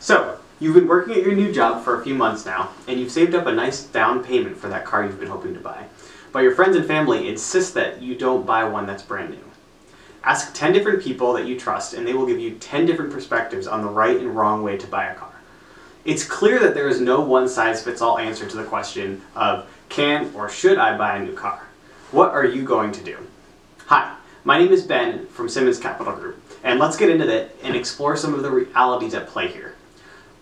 So, you've been working at your new job for a few months now, and you've saved up a nice down payment for that car you've been hoping to buy. But your friends and family insist that you don't buy one that's brand new. Ask 10 different people that you trust, and they will give you 10 different perspectives on the right and wrong way to buy a car. It's clear that there is no one-size-fits-all answer to the question of, can or should I buy a new car? What are you going to do? Hi, my name is Ben from Simmons Capital Group, and let's get into it and explore some of the realities at play here.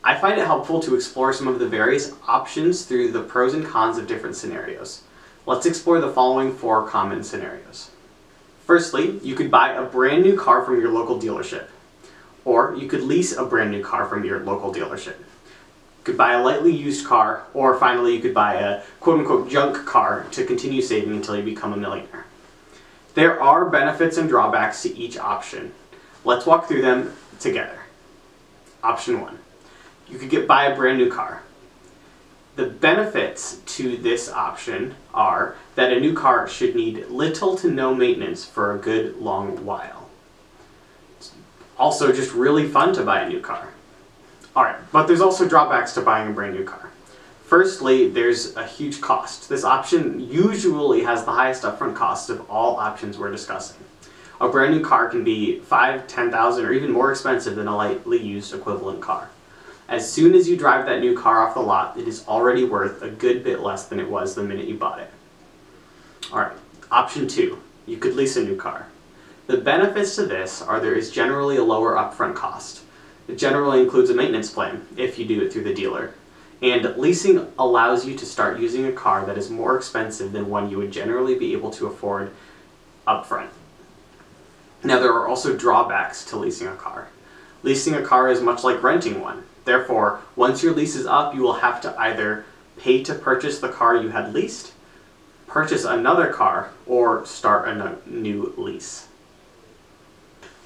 I find it helpful to explore some of the various options through the pros and cons of different scenarios. Let's explore the following 4 common scenarios. Firstly, you could buy a brand new car from your local dealership, or you could lease a brand new car from your local dealership. You could buy a lightly used car, or finally you could buy a quote-unquote junk car to continue saving until you become a millionaire. There are benefits and drawbacks to each option. Let's walk through them together. Option 1. You could buy a brand new car. The benefits to this option are that a new car should need little to no maintenance for a good long while. It's also just really fun to buy a new car. Alright, but there's also drawbacks to buying a brand new car. Firstly, there's a huge cost. This option usually has the highest upfront cost of all options we're discussing. A brand new car can be $5,000, $10,000, or even more expensive than a lightly used equivalent car. As soon as you drive that new car off the lot, it is already worth a good bit less than it was the minute you bought it. Alright, option 2. You could lease a new car. The benefits to this are there is generally a lower upfront cost. It generally includes a maintenance plan, if you do it through the dealer. And leasing allows you to start using a car that is more expensive than one you would generally be able to afford upfront. Now there are also drawbacks to leasing a car. Leasing a car is much like renting one. Therefore, once your lease is up, you will have to either pay to purchase the car you had leased, purchase another car, or start a new lease.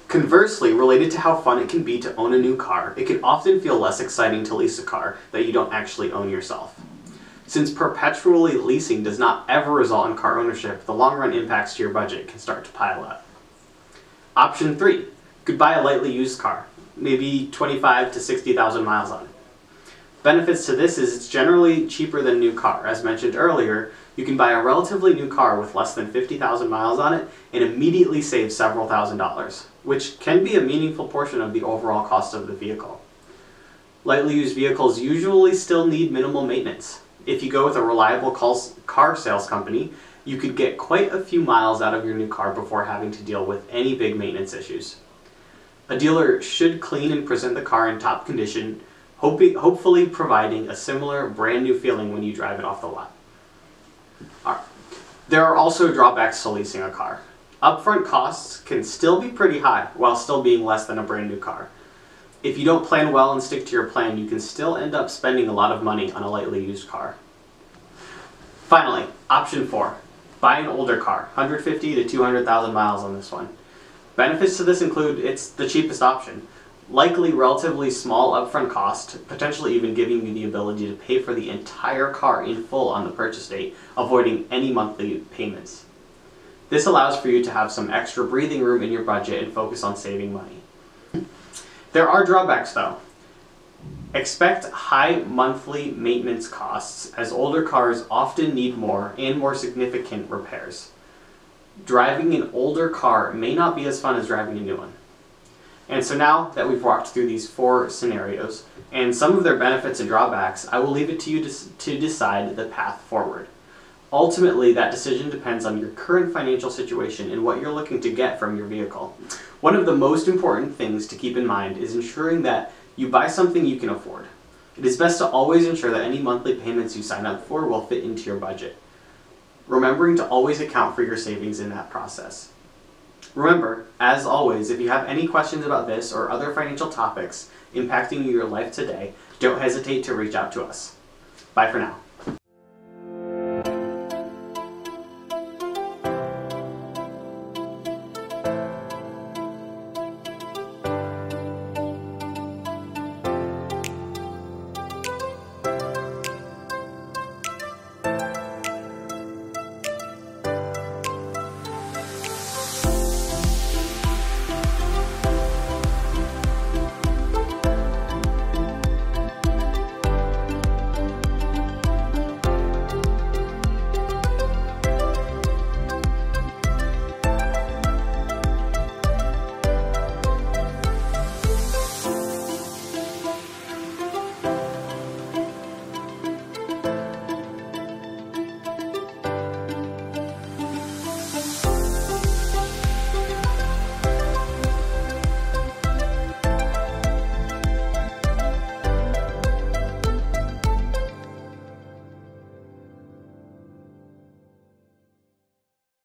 Conversely, related to how fun it can be to own a new car, it can often feel less exciting to lease a car that you don't actually own yourself. Since perpetually leasing does not ever result in car ownership, the long-run impacts to your budget can start to pile up. Option 3. You could buy a lightly used car, maybe 25 to 60,000 miles on it. Benefits to this is it's generally cheaper than a new car. As mentioned earlier, you can buy a relatively new car with less than 50,000 miles on it and immediately save several $1,000s, which can be a meaningful portion of the overall cost of the vehicle. Lightly used vehicles usually still need minimal maintenance. If you go with a reliable car sales company, you could get quite a few miles out of your new car before having to deal with any big maintenance issues. A dealer should clean and present the car in top condition, hopefully providing a similar brand new feeling when you drive it off the lot. Alright. There are also drawbacks to leasing a car. Upfront costs can still be pretty high while still being less than a brand new car. If you don't plan well and stick to your plan, you can still end up spending a lot of money on a lightly used car. Finally, option 4. Buy an older car, 150 to 200,000 miles on this one. Benefits to this include it's the cheapest option, likely relatively small upfront cost, potentially even giving you the ability to pay for the entire car in full on the purchase date, avoiding any monthly payments. This allows for you to have some extra breathing room in your budget and focus on saving money. There are drawbacks though. Expect high monthly maintenance costs as older cars often need more and more significant repairs. Driving an older car may not be as fun as driving a new one. And so now that we've walked through these 4 scenarios and some of their benefits and drawbacks, I will leave it to you to decide the path forward. Ultimately, that decision depends on your current financial situation and what you're looking to get from your vehicle. One of the most important things to keep in mind is ensuring that you buy something you can afford. It is best to always ensure that any monthly payments you sign up for will fit into your budget, remembering to always account for your savings in that process. Remember, as always, if you have any questions about this or other financial topics impacting your life today, don't hesitate to reach out to us. Bye for now.